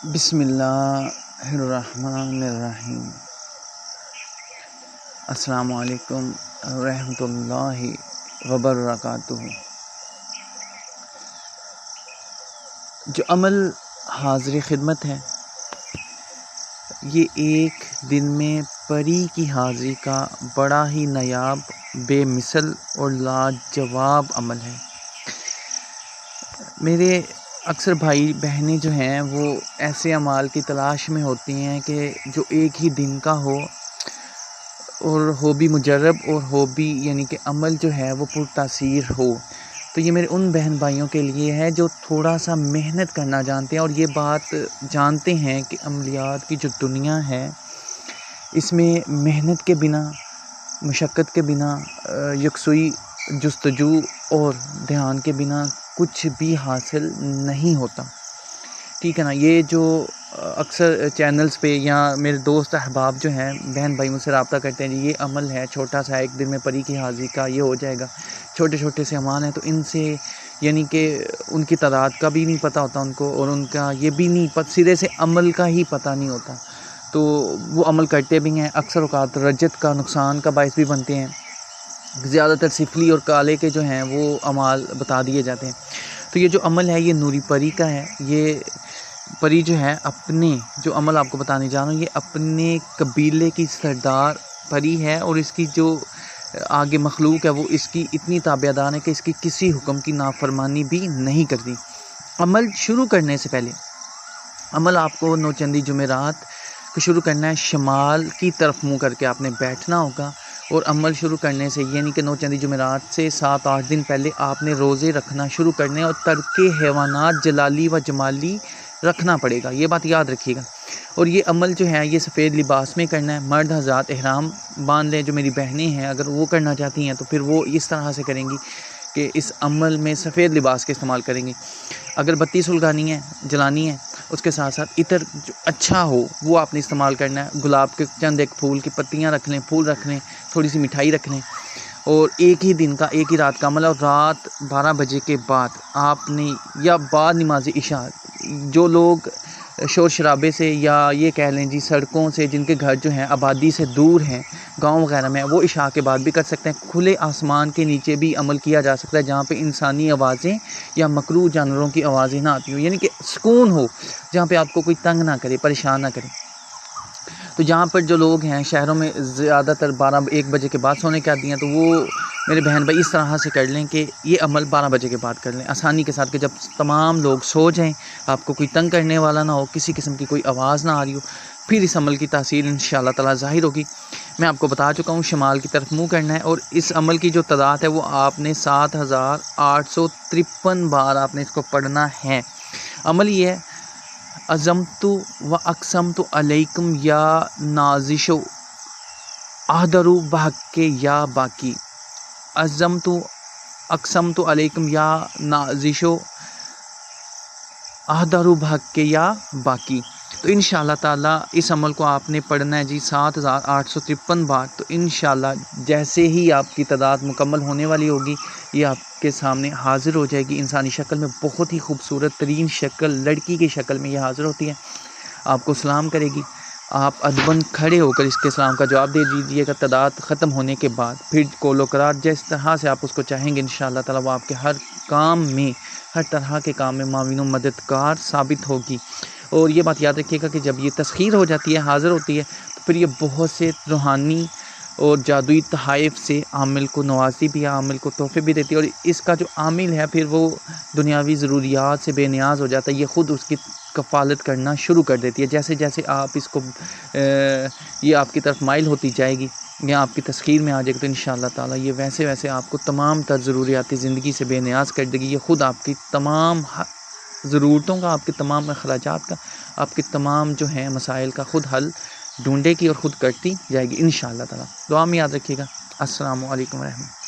بسم اللہ الرحمن الرحیم۔ السلام علیکم ورحمۃ اللہ وبرکاتہ۔ جو عمل حاضر خدمت ہے، یہ ایک دن میں پری کی حاضری کا بڑا ہی نایاب، بے مثل اور لاجواب عمل ہے۔ میرے اکثر بھائی بہنیں جو ہیں وہ ایسے اعمال کی تلاش میں ہوتی ہیں کہ جو ایک ہی دن کا ہو اور ہو بھی مجرب اور ہو بھی یعنی کہ عمل جو ہے وہ پرتاثیر ہو۔ تو یہ میرے ان بہن بھائیوں کے لیے ہے جو تھوڑا سا محنت کرنا جانتے ہیں اور یہ بات جانتے ہیں کہ عملیات کی جو دنیا ہے اس میں محنت کے بنا، مشقت کے بنا، یکسوئی جستجو اور دھیان کے بنا کچھ بھی حاصل نہیں ہوتا، ٹھیک ہے نا۔ یہ جو اکثر چینلز پہ یا میرے دوست احباب جو ہیں بہن بھائی مجھ سے رابطہ کرتے ہیں، جی یہ عمل ہے چھوٹا سا، ایک دن میں پری کی حاضری کا یہ ہو جائے گا، چھوٹے چھوٹے سے اعمال ہیں، تو ان سے یعنی کہ ان کی تعداد کا بھی نہیں پتہ ہوتا ان کو، اور ان کا یہ بھی نہیں سرے سے عمل کا ہی پتہ نہیں ہوتا، تو وہ عمل کرتے بھی ہیں، اکثر اوقات رجت کا نقصان کا باعث بھی بنتے ہیں۔ زیادہ تر سفلی اور کالے کے جو ہیں وہ اعمال بتا دیے جاتے ہیں۔ تو یہ جو عمل ہے یہ نوری پری کا ہے۔ یہ پری جو ہے اپنے جو عمل آپ کو بتانے جا رہا ہوں، یہ اپنے قبیلے کی سردار پری ہے، اور اس کی جو آگے مخلوق ہے وہ اس کی اتنی تابعدار ہے کہ اس کی کسی حکم کی نافرمانی بھی نہیں کرتی۔ عمل شروع کرنے سے پہلے عمل آپ کو نوچندی جمعرات کو شروع کرنا ہے، شمال کی طرف منہ کر کے آپ نے بیٹھنا ہوگا، اور عمل شروع کرنے سے یعنی کہ نوچندی جمعرات سے 7-8 دن پہلے آپ نے روزے رکھنا شروع کرنے، اور ترک حیوانات جلالی و جمالی رکھنا پڑے گا، یہ بات یاد رکھیے گا۔ اور یہ عمل جو ہے یہ سفید لباس میں کرنا ہے۔ مرد حضرات احرام باندھ لیں، جو میری بہنیں ہیں اگر وہ کرنا چاہتی ہیں تو پھر وہ اس طرح سے کریں گی کہ اس عمل میں سفید لباس کا استعمال کریں گی۔ اگر بتی سلگانی ہے، جلانی ہے، اس کے ساتھ ساتھ عطر جو اچھا ہو وہ آپ نے استعمال کرنا ہے۔ گلاب کے چند ایک پھول کی پتیاں رکھ لیں، پھول رکھ لیں، تھوڑی سی مٹھائی رکھ لیں، اور ایک ہی دن کا، ایک ہی رات کا عمل ہے، اور رات 12 بجے کے بعد آپ نے یا بعد نماز عشاء، جو لوگ شور شرابے سے یا یہ کہہ لیں جی سڑکوں سے جن کے گھر جو ہیں آبادی سے دور ہیں، گاؤں وغیرہ میں، وہ عشاء کے بعد بھی کر سکتے ہیں۔ کھلے آسمان کے نیچے بھی عمل کیا جا سکتا ہے جہاں پہ انسانی آوازیں یا مکروہ جانوروں کی آوازیں نہ آتی ہوں، یعنی کہ سکون ہو، جہاں پہ آپ کو کوئی تنگ نہ کرے، پریشان نہ کرے۔ تو جہاں پر جو لوگ ہیں شہروں میں زیادہ تر 12-1 بجے کے بعد سونے کے عادی ہیں، تو وہ میرے بہن بھائی اس طرح سے کر لیں کہ یہ عمل 12 بجے کے بعد کر لیں، آسانی کے ساتھ، کہ جب تمام لوگ سو جائیں، آپ کو کوئی تنگ کرنے والا نہ ہو، کسی قسم کی کوئی آواز نہ آ رہی ہو، پھر اس عمل کی تاثیر انشاءاللہ تعالی ظاہر ہوگی۔ میں آپ کو بتا چکا ہوں شمال کی طرف منہ کرنا ہے، اور اس عمل کی جو تعداد ہے وہ آپ نے 7853 بار آپ نے اس کو پڑھنا ہے۔ عمل یہ ہے، عزمت و اقسمت علیکم یا نازش احضروا بحق یا باقی، عزمت اقسمت علیکم یا نازش احضروا بحق یا باقی۔ تو انشاءاللہ تعالی اس عمل کو آپ نے پڑھنا ہے جی 7853 بار۔ تو انشاءاللہ جیسے ہی آپ کی تعداد مکمل ہونے والی ہوگی یہ آپ کے سامنے حاضر ہو جائے گی، انسانی شکل میں، بہت ہی خوبصورت ترین شکل، لڑکی کی شکل میں یہ حاضر ہوتی ہے، آپ کو سلام کرے گی، آپ ادباً کھڑے ہو کر اس کے سلام کا جواب دے دیجیے گا تعداد ختم ہونے کے بعد، پھر کول و قرار جس طرح سے آپ اس کو چاہیں گے انشاءاللہ تعالی وہ آپ کے ہر کام میں، ہر طرح کے کام میں معاون و مددگار ثابت ہوگی۔ اور یہ بات یاد رکھیے گا کہ جب یہ تسخیر ہو جاتی ہے، حاضر ہوتی ہے، تو پھر یہ بہت سے روحانی اور جادوئی تحائف سے عامل کو نوازتی بھی ہے، عامل کو تحفے بھی دیتی ہے، اور اس کا جو عامل ہے پھر وہ دنیاوی ضروریات سے بے نیاز ہو جاتا ہے، یہ خود اس کی کفالت کرنا شروع کر دیتی ہے۔ جیسے جیسے آپ اس کو یہ آپ کی طرف مائل ہوتی جائے گی یا آپ کی تسخیر میں آ جائے گی، تو انشاءاللہ تعالی یہ ویسے ویسے آپ کو تمام تر ضروریات زندگی سے بے نیاز کر دے گی۔ یہ خود آپ کی تمام ضرورتوں کا، آپ کے تمام اخراجات کا، آپ کے تمام جو ہیں مسائل کا خود حل ڈھونڈے گی اور خود کرتی جائے گی انشاءاللہ تعالی۔ دعا میں یاد رکھیے گا۔ السلام علیکم ورحمۃ اللہ۔